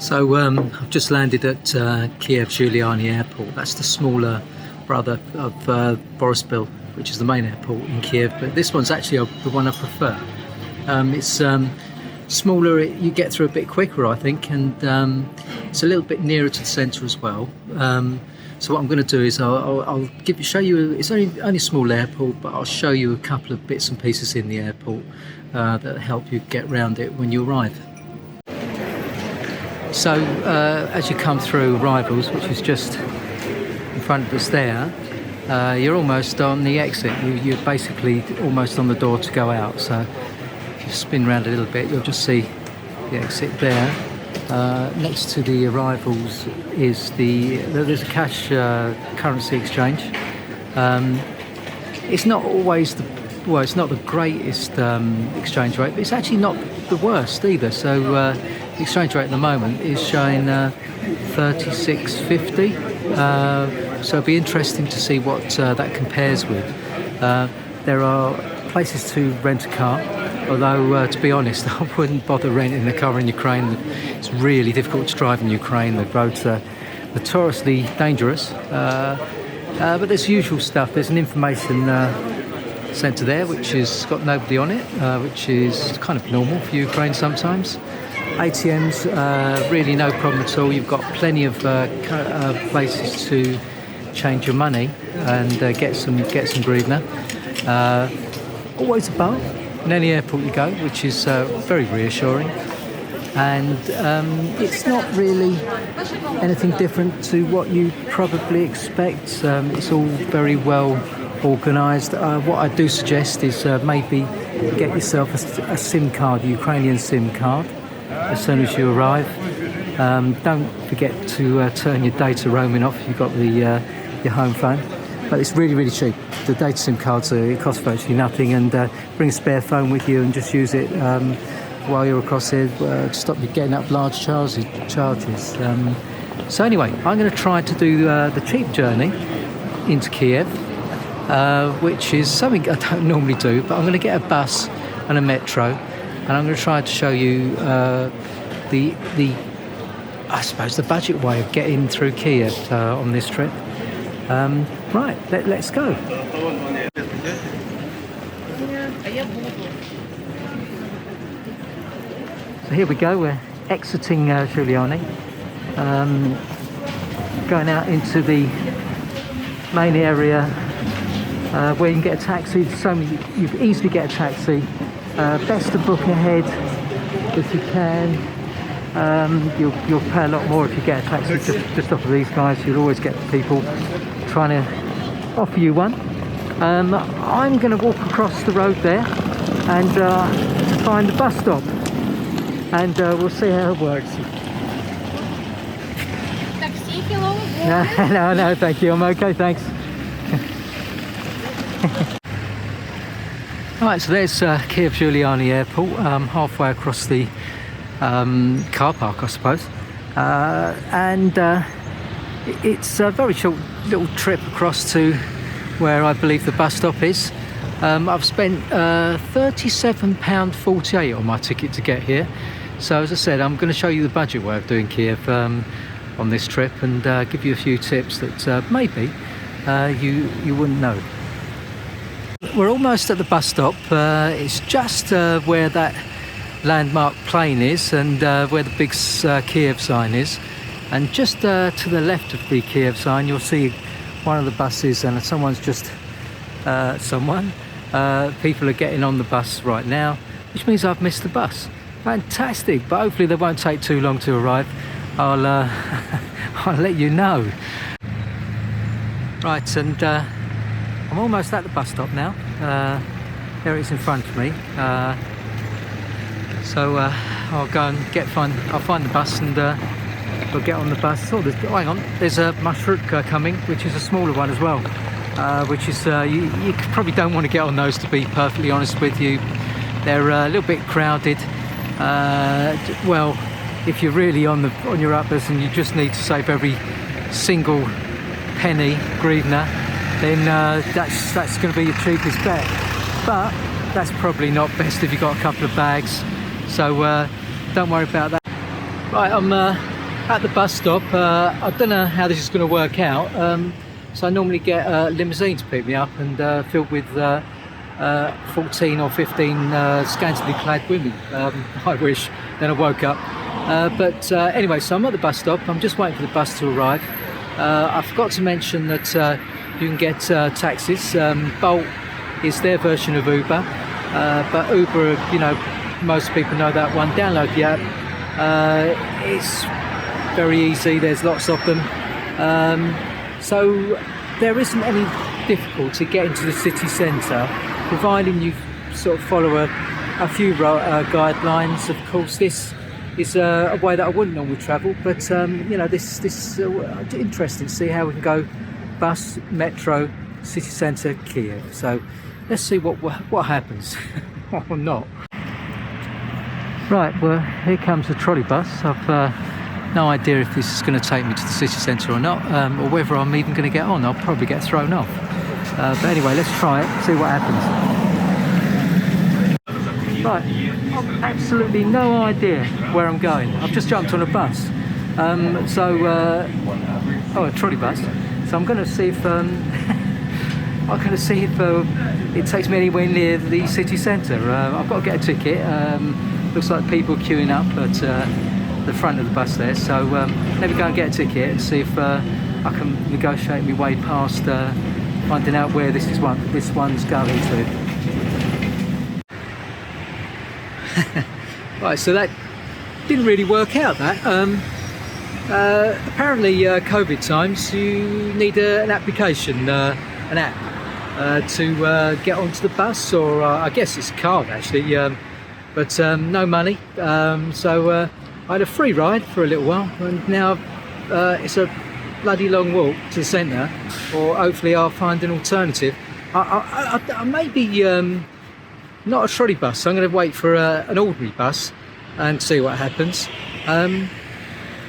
So I've just landed at Kiev Zhuliany airport. That's the smaller brother of Boryspil, which is the main airport in Kiev, but this one's actually the one I prefer. It's smaller, you get through a bit quicker, I think, and it's a little bit nearer to the centre as well. So what I'm going to do is I'll show you. It's only a small airport, but I'll show you a couple of bits and pieces in the airport that help you get around it when you arrive. So as you come through arrivals, which is just in front of us there, you're almost on the exit. You're basically almost on the door to go out. So if you spin around a little bit, you'll just see the exit there. Next to the arrivals is there's a cash currency exchange. It's not always it's not the greatest exchange rate, but it's actually not the worst either. So the exchange rate at the moment is showing 36.50. So it'll be interesting to see what that compares with. There are places to rent a car, although to be honest, I wouldn't bother renting a car in Ukraine. It's really difficult to drive in Ukraine. The roads are notoriously dangerous. But there's usual stuff. There's an information centre there which has got nobody on it, which is kind of normal for Ukraine sometimes. ATMs, really no problem at all. You've got plenty of places to change your money and get some hryvnia. Always a bar in any airport you go, which is very reassuring. And it's not really anything different to what you probably expect. It's all very well organised. What I do suggest is maybe get yourself a SIM card, a Ukrainian SIM card, as soon as you arrive. Don't forget to turn your data roaming off if you've got your home phone. But it's really, really cheap. The data SIM cards, it costs virtually nothing, and bring a spare phone with you and just use it while you're across here to stop you getting up large charges. So anyway, I'm going to try to do the cheap journey into Kiev, which is something I don't normally do, but I'm going to get a bus and a metro, and I'm going to try to show you I suppose the budget way of getting through Kiev on this trip. Right, let's go. So here we go, we're exiting Zhuliany, going out into the main area where you can get a taxi. You can easily get a taxi. Best to book ahead if you can. You'll pay a lot more if you get a taxi just off of these guys. You'll always get people trying to offer you one. I'm going to walk across the road there and find the bus stop, and we'll see how it works. Taxi, hello? No, thank you. I'm okay, thanks. Right, so there's Kiev Zhuliany Airport, halfway across the car park, I suppose, and it's a very short little trip across to where I believe the bus stop is. I've spent £37.48 on my ticket to get here. So as I said, I'm going to show you the budget way of doing Kiev on this trip, and give you a few tips that maybe you wouldn't know. We're almost at the bus stop. It's just where that landmark plane is, and where the big Kiev sign is, and just to the left of the Kiev sign you'll see one of the buses, and someone's just people are getting on the bus right now, which means I've missed the bus. Fantastic, but hopefully they won't take too long to arrive. I'll let you know. Right, and I'm almost at the bus stop now. There it is in front of me. So I'll go and I'll find the bus, and we'll get on the bus. Oh, hang on, there's a marshrutka coming, which is a smaller one as well, which is you probably don't want to get on those, to be perfectly honest with you. They're a little bit crowded. Well, if you're really on your uppers and you just need to save every single penny, hryvnia, then that's going to be your cheapest bet. But that's probably not best if you've got a couple of bags. So don't worry about that. Right, I'm at the bus stop. I don't know how this is going to work out. So I normally get a limousine to pick me up and filled with 14 or 15 scantily clad women. I wish. Then I woke up. But anyway, so I'm at the bus stop. I'm just waiting for the bus to arrive. I forgot to mention that you can get taxis. Bolt is their version of Uber, but Uber, you know, most people know that one. Download the app. It's very easy. There's lots of them. So there isn't any difficulty getting to the city centre, providing you sort of follow a few guidelines. Of course, this is a way that I wouldn't normally travel, but you know, this interesting to see how we can go bus, metro, city centre, Kiev. So let's see what happens or not. Right, well, here comes the trolley bus. I've no idea if this is going to take me to the city centre or not, or whether I'm even going to get on. I'll probably get thrown off. But anyway, let's try it, see what happens. Right, I've absolutely no idea where I'm going. I've just jumped on a bus. A trolley bus. So I'm going to see if it takes me anywhere near the city centre. I've got to get a ticket. Looks like people are queuing up at the front of the bus there. So let me go and get a ticket and see if I can negotiate my way past finding out where this one's going to. Right, so that didn't really work out. That apparently COVID times you need an application, an app to get onto the bus, or I guess it's a card actually, but no money. So I had a free ride for a little while, and now it's a bloody long walk to the centre, or hopefully I'll find an alternative. I may be not a trolley bus, so I'm going to wait for an ordinary bus and see what happens.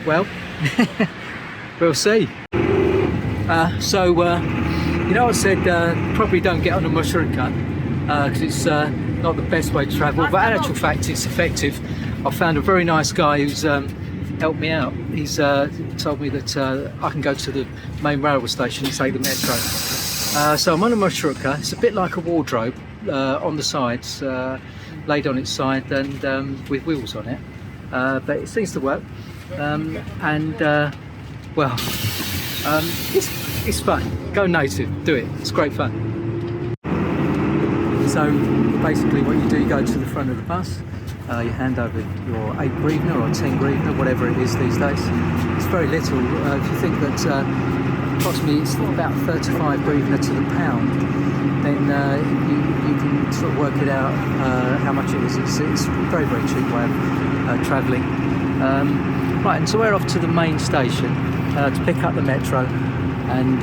Well, we'll see. You know, I said probably don't get on a marshrutka because it's not the best way to travel, but in actual fact it's effective. I found a very nice guy who's helped me out. He's told me that I can go to the main railway station and take the metro. So I'm on a marshrutka. It's a bit like a wardrobe on the sides, laid on its side and with wheels on it. But it seems to work. It's fun. Go native, do it. It's great fun. So basically what you do, you go to the front of the bus, you hand over your 8 hryvnia or 10 hryvnia, whatever it is these days. It's very little. If you think that approximately it's about 35 hryvnia to the pound, then you can sort of work it out how much it is. It's a very, very cheap way of travelling. Right, and so we're off to the main station to pick up the metro, and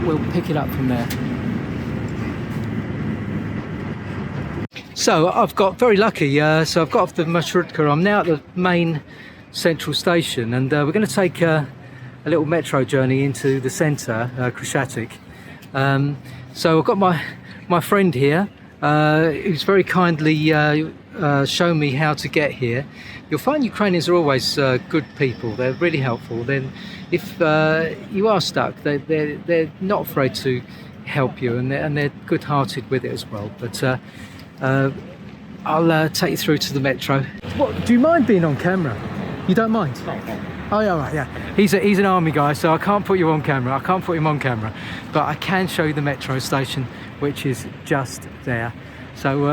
we'll pick it up from there. So I've got very lucky. So I've got off the marshrutka. I'm now at the main central station, and we're going to take a little metro journey into the centre, Kyiv. So I've got my friend here, who's very kindly shown me how to get here. You'll find Ukrainians are always good people. They're really helpful. Then, if you are stuck, they're not afraid to help you, and they're good-hearted with it as well. But I'll take you through to the metro. What? Do you mind being on camera? You don't mind? Oh yeah, right, yeah. He's an army guy, so I can't put you on camera. I can't put him on camera, but I can show you the metro station, which is just there. So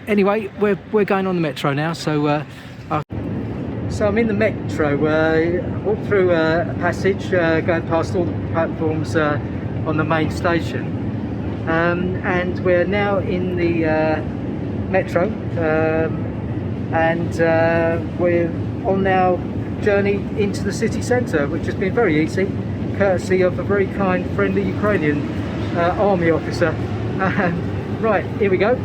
anyway, we're going on the metro now. So I'm in the metro. Walked through a passage, going past all the platforms on the main station, and we're now in the metro, and we're on now journey into the city centre, which has been very easy, courtesy of a very kind, friendly Ukrainian army officer. Right, here we go.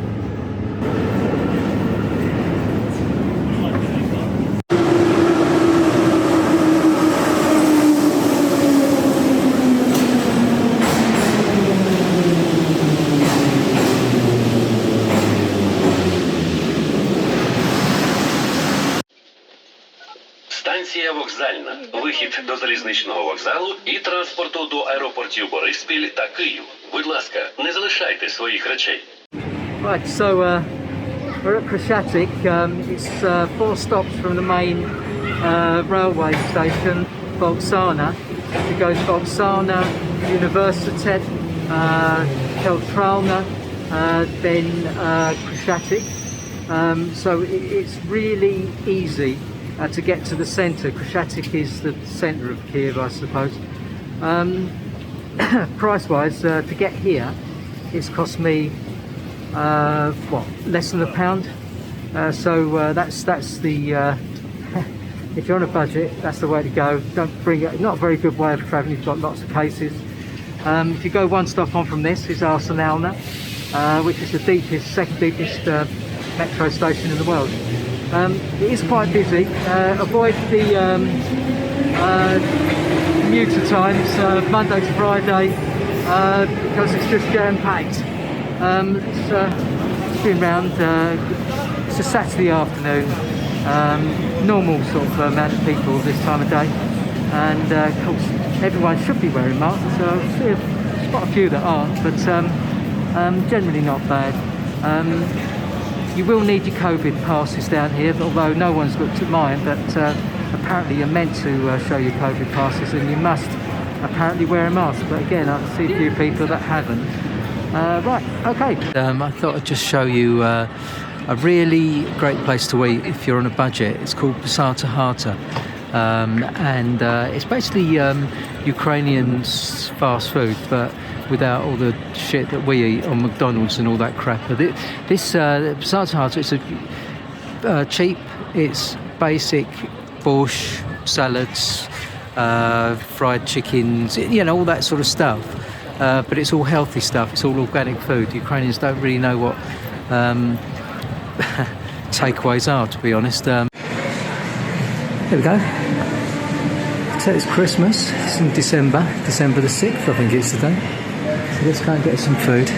Станція вокзальна. Вихід до залізничного вокзалу і транспорту до аеропортів Бориспіль та Київ. Будь ласка, не залишайте своїх речей. Right, so we're at Krashatik. It's 4 stops from the main railway station, Volksana. It goes Volksana, Universitet, Teatralna, then Krashatik. So it's really easy to get to the centre. Krashatik is the centre of Kiev, I suppose. Price-wise, to get here, it's cost me less than £1. So that's the if you're on a budget, that's the way to go. Don't bring it. Not a very good way of travelling. You've got lots of cases. If you go one stop on from this, is Arsenalna, which is the second deepest metro station in the world. It is quite busy. Avoid the commuter times, Monday to Friday, because it's just jam-packed. It's been round. It's a Saturday afternoon. Normal sort of amount of people this time of day, and of course everyone should be wearing masks. So there's quite a few that aren't, but generally not bad. You will need your COVID passes down here, although no one's looked at mine, but apparently you're meant to show your COVID passes, and you must apparently wear a mask. But again, I see a few people that haven't. Right, okay. I thought I'd just show you a really great place to eat if you're on a budget. It's called Pasata Hata, and it's basically Ukrainian fast food, but without all the shit that we eat on McDonald's and all that crap. But this Pasata Hata, it's cheap. It's basic borscht, salads, fried chickens, you know, all that sort of stuff. But it's all healthy stuff. It's all organic food. Ukrainians don't really know what takeaways are, to be honest. There we go. So it's Christmas. It's in December the 6th, I think it's today. So let's go and get some food.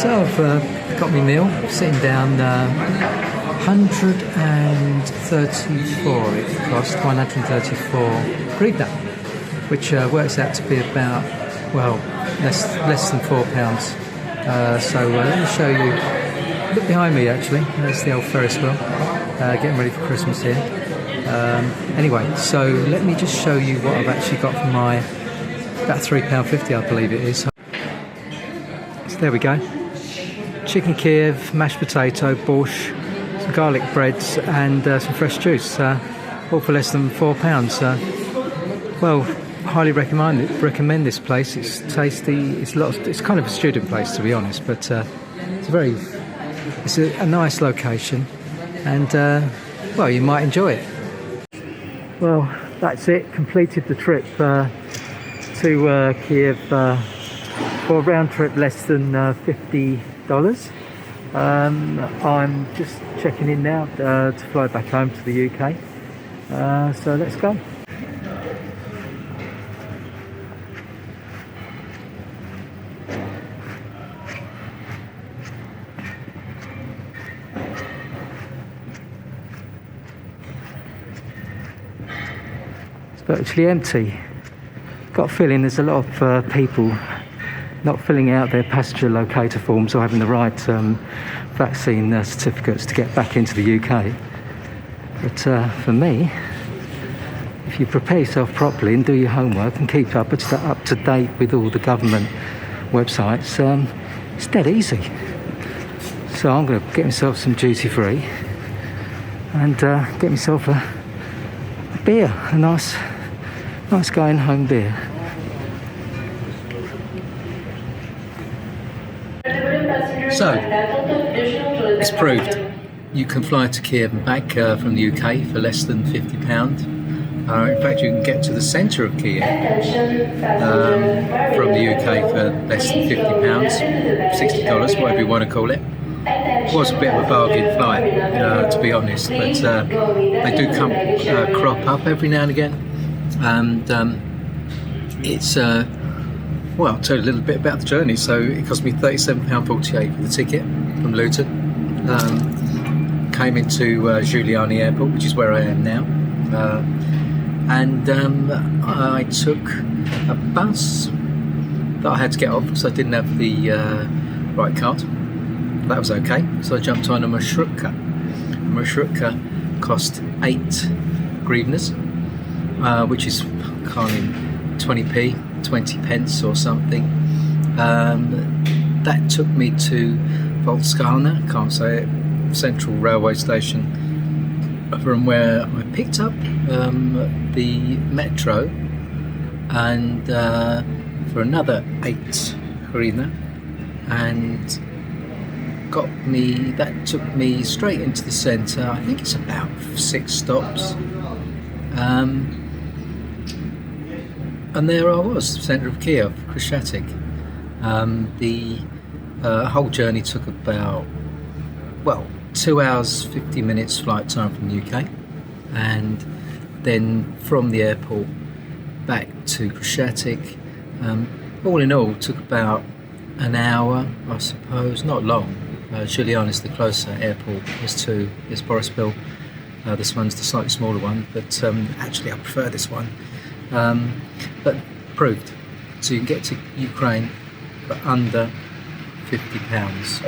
So I've got my meal, sitting down, 134 it cost, 134 hryvnia, which works out to be about, well, less than £4. So let me show you, look behind me actually, there's the old Ferris wheel, getting ready for Christmas here. Anyway, so let me just show you what I've actually got for my, about £3.50 I believe it is. So there we go. Chicken Kiev, mashed potato, borscht, some garlic breads and some fresh juice, all for less than £4. Well, highly recommend this place. It's tasty. It's kind of a student place, to be honest, but it's a nice location, and well, you might enjoy it. Well, that's it. Completed the trip to Kiev for a round trip less than $50. I'm just checking in now to fly back home to the UK. So let's go. It's virtually empty. Got a feeling there's a lot of people not filling out their passenger locator forms or having the right vaccine certificates to get back into the UK. But for me, if you prepare yourself properly and do your homework and keep up to date with all the government websites, it's dead easy. So I'm going to get myself some duty free and get myself a beer, a nice going home beer. So, it's proved you can fly to Kiev and back from the UK for less than £50. In fact, you can get to the centre of Kiev from the UK for less than £50, $60, whatever you want to call it. was a bit of a bargain flight, to be honest, but they do crop up every now and again, and it's well, I'll tell you a little bit about the journey. So it cost me £37.48 for the ticket from Luton. Came into Zhuliany airport, which is where I am now, and I took a bus that I had to get off because I didn't have the right card. That was okay, so I jumped on a marshrutka. A marshrutka cost 8 hryvnias, which is kind of 20p, 20 pence or something. That took me to Voltskana, can't say it, central railway station, from where I picked up the metro, and for another 8 hryvnia, and that took me straight into the centre. I think it's about 6 stops, and there I was, centre of Kiev, Khreshchatyk. The whole journey took about 2 hours 50 minutes flight time from the UK, and then from the airport back to Khreshchatyk. All in all, took about an hour, I suppose. Not long. Zhuliany is the closer airport. There's Borispil. This one's the slightly smaller one, but actually I prefer this one. But proved. So you can get to Ukraine for under £50.